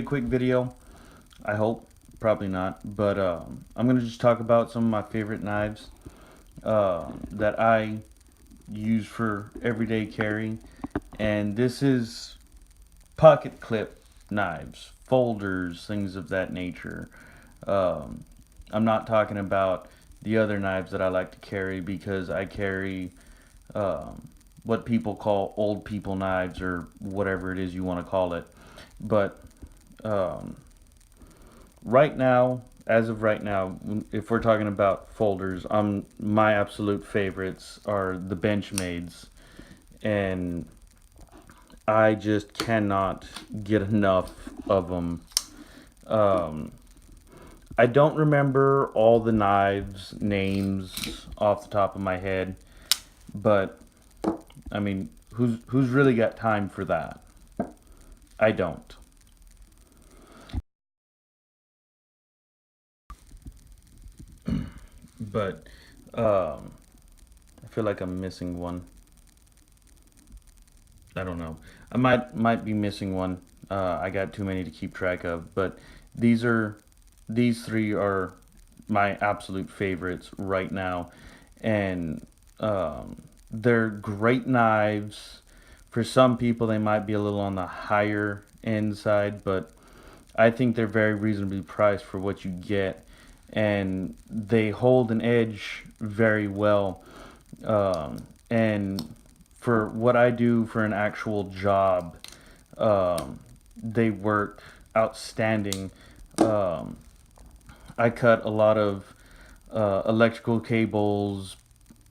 quick video, I hope. Probably not, but I'm gonna just talk about some of my favorite knives that I use for everyday carry. And this is pocket clip knives, folders, things of that nature. um, I'm not talking about the other knives that I like to carry, because I carry what people call old people knives, or whatever it is you want to call it. But um, right now, as of right now, if we're talking about folders, my absolute favorites are the benchmades, and I just cannot get enough of them. um, I don't remember all the knives names off the top of my head, but I mean, who's really got time for that? I don't. But I feel like I'm missing one. I don't know. I might be missing one. I got too many to keep track of, but these are these three are my absolute favorites right now, and they're great knives. For some people, they might be a little on the higher end side, but I think they're very reasonably priced for what you get, and they hold an edge very well. And for what I do for an actual job, they work outstanding. Um, I cut a lot of electrical cables,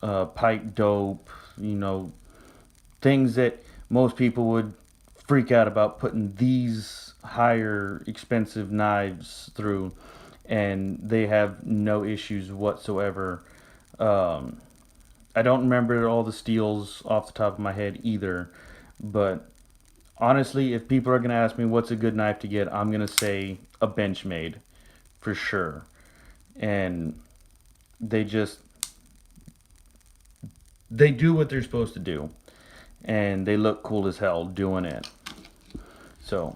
pipe dope, things that most people would freak out about putting these higher expensive knives through, and they have no issues whatsoever. Um, I don't remember all the steels off the top of my head either, but honestly, if people are going to ask me what's a good knife to get, I'm going to say a benchmade for sure. And they just they do what they're supposed to do, and they look cool as hell doing it. So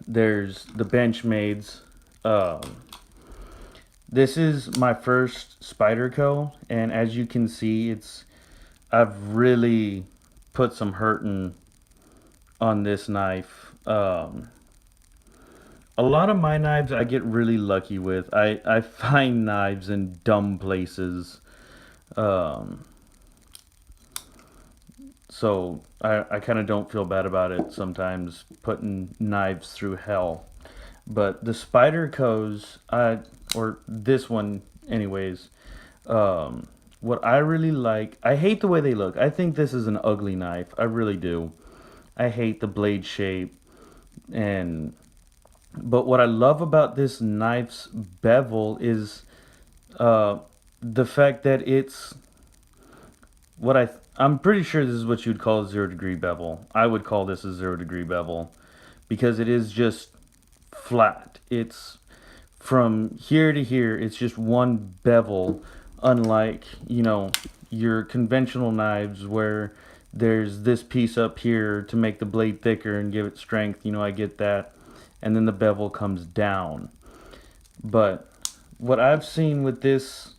there's the benchmades. This is my first Spyder, and as you can see, I've really put some hurting on this knife. A lot of my knives I get really lucky with. I find knives in dumb places. Um, so I kind of don't feel bad about it sometimes, putting knives through hell. But the Spyder, or this one anyways, what I really like, I hate the way they look. I think this is an ugly knife. I really do. I hate the blade shape, and but what I love about this knife's bevel is uh, the fact that it's what I'm pretty sure this is what you'd call a 0 degree bevel. I would call this a 0 degree bevel, because it is just flat. It's from here to here. It's just one bevel, unlike your conventional knives where there's this piece up here to make the blade thicker and give it strength. I get that, and then the bevel comes down. But what I've seen with this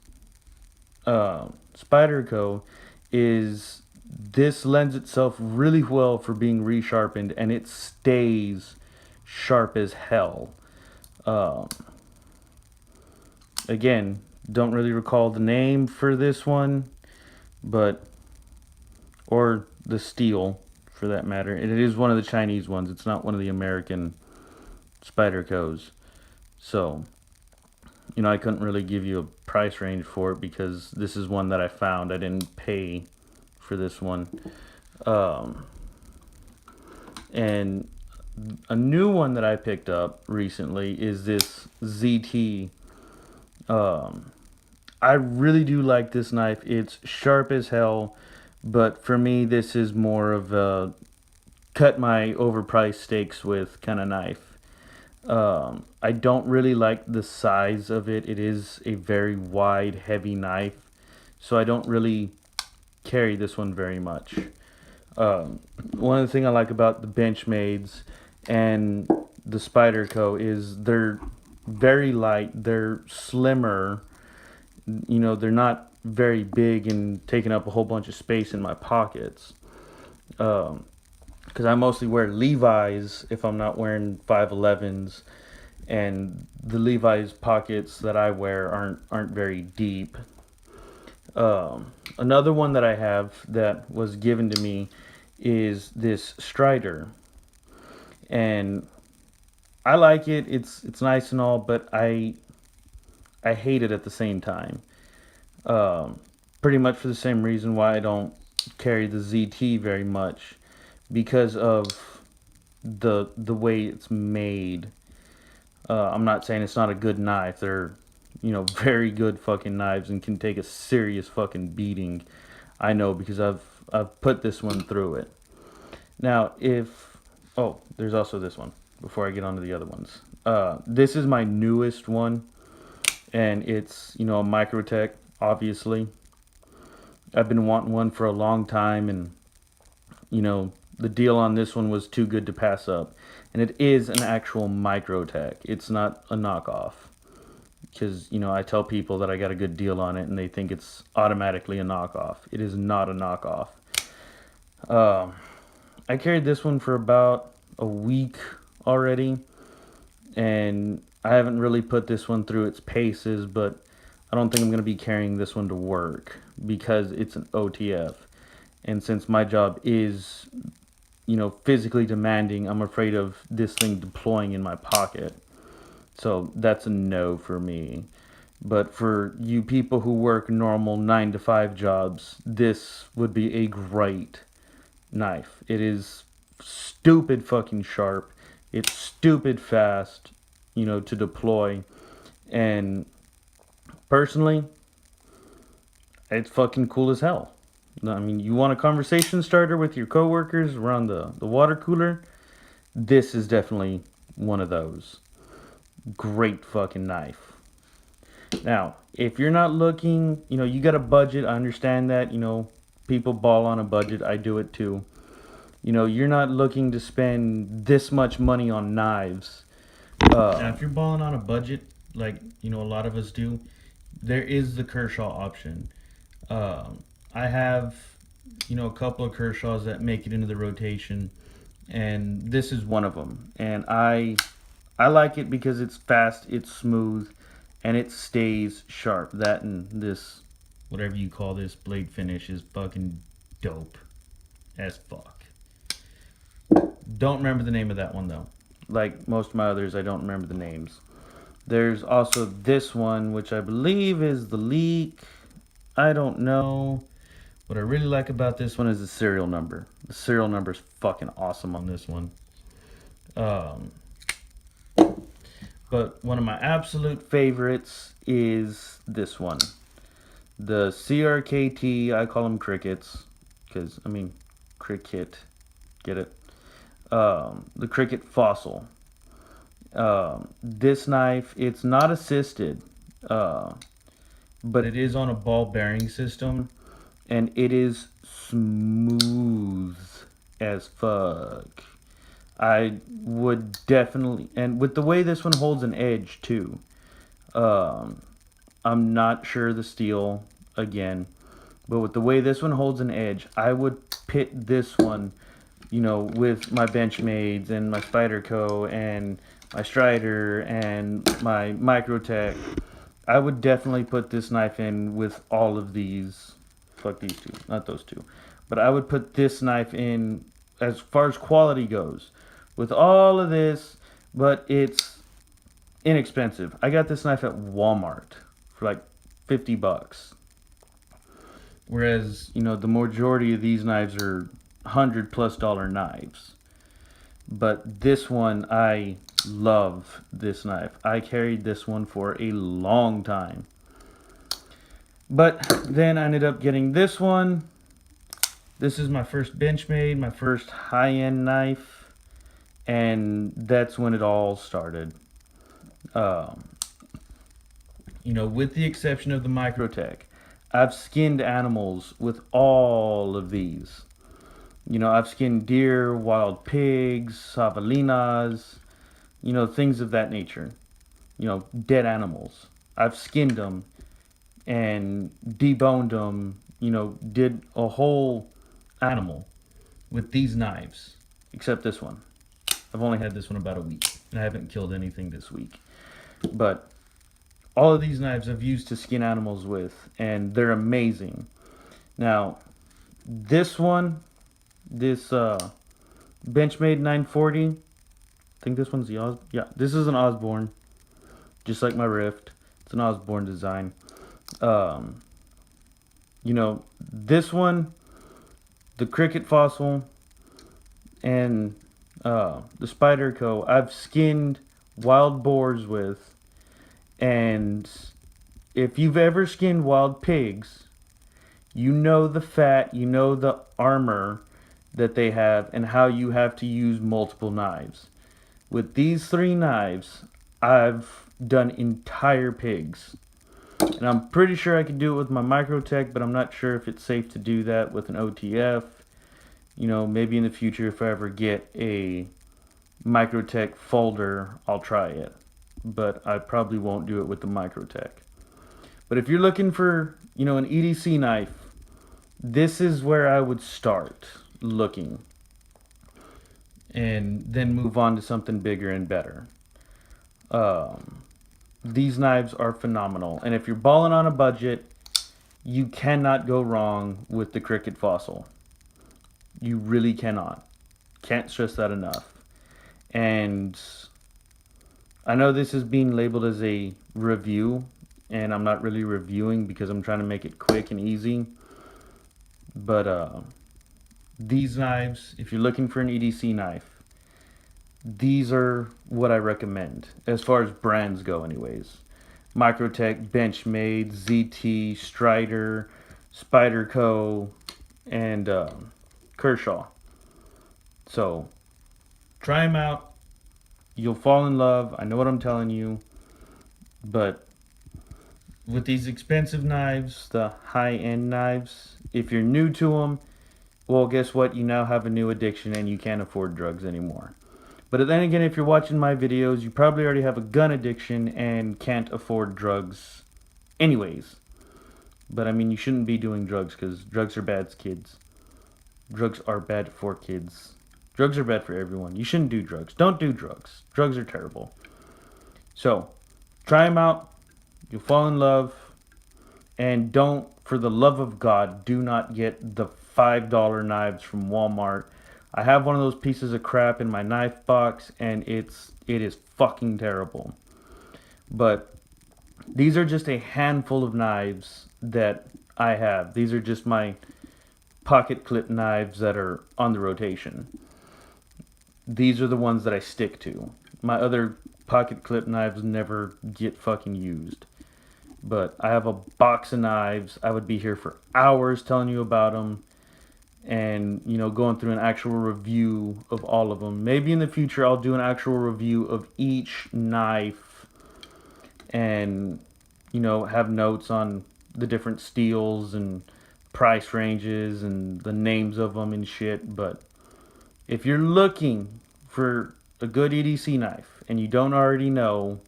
Spyder is this lends itself really well for being resharpened, and it stays sharp as hell. Um, Again, don't really recall the name for this one, but or the steel for that matter. And it is one of the Chinese ones. It's not one of the American Spyder. So, I couldn't really give you a price range for it, because this is one that I found. I didn't pay for this one. And a new one that I picked up recently is this ZT. I really do like this knife. It's sharp as hell, but for me, this is more of a cut my overpriced steaks with kind of knife. I don't really like the size of it. It is a very wide, heavy knife, so I don't really carry this one very much. One of the things I like about the Benchmades, and the Spyderco is they're very light, they're slimmer, they're not very big and taking up a whole bunch of space in my pockets. Because I mostly wear Levi's if I'm not wearing 511s, and the Levi's pockets that I wear aren't very deep. Another one that I have that was given to me is this Strider, and I like it. It's nice and all, but I hate it at the same time. Um, Pretty much for the same reason why I don't carry the ZT very much, because of the way it's made. I'm not saying it's not a good knife. They're, very good fucking knives and can take a serious fucking beating. I know because I've put this one through it. Now, there's also this one before I get on to the other ones. This is my newest one, and it's, a microtech, obviously. I've been wanting one for a long time, and, the deal on this one was too good to pass up. And it is an actual microtech. It's not a knockoff. Because, I tell people that I got a good deal on it, and they think it's automatically a knockoff. It is not a knockoff. I carried this one for about a week already, and I haven't really put this one through its paces, but I don't think I'm going to be carrying this one to work because it's an OTF. And since my job is, physically demanding, I'm afraid of this thing deploying in my pocket. So that's a no for me. But for you people who work normal 9 to 5 jobs, this would be a great knife. It is stupid fucking sharp. It's stupid fast, to deploy. And personally, it's fucking cool as hell. I mean, you want a conversation starter with your coworkers around the water cooler? This is definitely one of those. Great fucking knife. Now, if you're not looking, you got a budget. I understand that, people ball on a budget. I do it too. You're not looking to spend this much money on knives. Now, if you're balling on a budget, like, a lot of us do, there is the Kershaw option. I have, a couple of Kershaws that make it into the rotation, and this is one of them. And I like it because it's fast, it's smooth, and it stays sharp. That and this, whatever you call this blade finish, is fucking dope as fuck. Don't remember the name of that one though. Like most of my others, I don't remember the names. There's also this one, which I believe is the Leak. I don't know. What I really like about this one is the serial number. The serial number is fucking awesome on this one. But one of my absolute favorites is this one. The CRKT, I call them crickets. Because, cricket. Get it? The cricket fossil. This knife, it's not assisted. But it is on a ball bearing system. And it is smooth as fuck. I would definitely, and with the way this one holds an edge too, I'm not sure the steel again, but with the way this one holds an edge, I would pit this one, with my benchmades and my Spyderco and my Strider and my microtech. I would definitely put this knife in with all of these. Fuck these two, not those two. But I would put this knife in as far as quality goes with all of this, but it's inexpensive. I got this knife at Walmart for like $50. Whereas, the majority of these knives are $100+ knives. But this one, I love this knife. I carried this one for a long time. But then I ended up getting this one. This is my first Benchmade, my first high-end knife. And that's when it all started. With the exception of the microtech, I've skinned animals with all of these. I've skinned deer, wild pigs, javelinas, things of that nature. Dead animals. I've skinned them and deboned them, did a whole animal with these knives, except this one. I've only had this one about a week, and I haven't killed anything this week. But all of these knives I've used to skin animals with, and they're amazing. Now, this one, this benchmade 940, I think this one's the this is an Osborne, just like my Rift. It's an Osborne design. This one, the Cricket Fossil, and the Spyder I've skinned wild boars with, and if you've ever skinned wild pigs, you know the fat, you know the armor that they have, and how you have to use multiple knives. With these 3 knives, I've done entire pigs. And I'm pretty sure I could do it with my microtech, but I'm not sure if it's safe to do that with an OTF. Maybe in the future, if I ever get a microtech folder, I'll try it. But I probably won't do it with the microtech. But if you're looking for, an EDC knife, this is where I would start looking. And then move on to something bigger and better. These knives are phenomenal. And if you're balling on a budget, you cannot go wrong with the Cricket Fossil. You really cannot. Can't stress that enough. And I know this is being labeled as a review, and I'm not really reviewing because I'm trying to make it quick and easy. But these knives, if you're looking for an EDC knife, these are what I recommend as far as brands go anyways. Microtech, Benchmade, ZT, Strider, Spyder and Kershaw. So try them out. You'll fall in love. I know what I'm telling you. But with these expensive knives, the high-end knives, if you're new to them, well, guess what? You now have a new addiction and you can't afford drugs anymore. But then again, if you're watching my videos, you probably already have a gun addiction and can't afford drugs anyways. But I mean, you shouldn't be doing drugs because drugs are bad, kids. Drugs are bad for kids. Drugs are bad for everyone. You shouldn't do drugs. Don't do drugs. Drugs are terrible. So, try them out. You'll fall in love. And don't, for the love of God, do not get the $5 knives from Walmart. I have one of those pieces of crap in my knife box, and it is fucking terrible. But these are just a handful of knives that I have. These are just my pocket clip knives that are on the rotation. These are the ones that I stick to. My other pocket clip knives never get fucking used. But I have a box of knives. I would be here for hours telling you about them. And, going through an actual review of all of them. Maybe in the future I'll do an actual review of each knife. And, have notes on the different steels and price ranges and the names of them and shit. But if you're looking for a good EDC knife and you don't already know,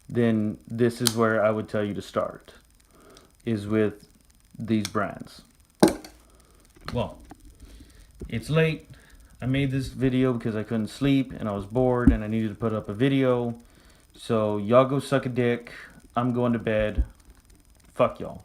then this is where I would tell you to start, is with these brands. Well, it's late. I made this video because I couldn't sleep and I was bored and I needed to put up a video. So y'all go suck a dick. I'm going to bed. Fuck y'all.